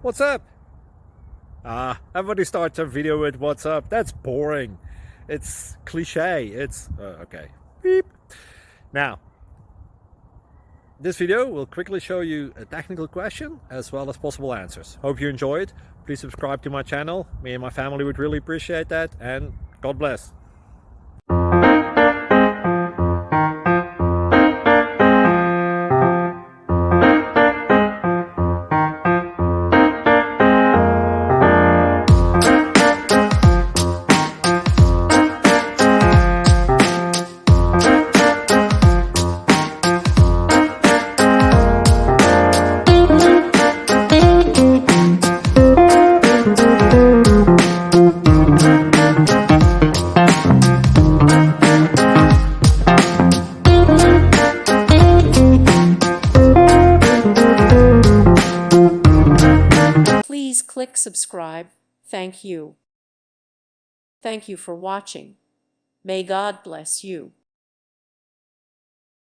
What's up? Everybody starts a video with what's up. That's boring. It's cliche. It's okay. Beep. Now, this video will quickly show you a technical question as well as possible answers. Hope you enjoy it. Please subscribe to my channel. Me and my family would really appreciate that, and God bless. Please click subscribe. Thank you. Thank you for watching. May God bless you.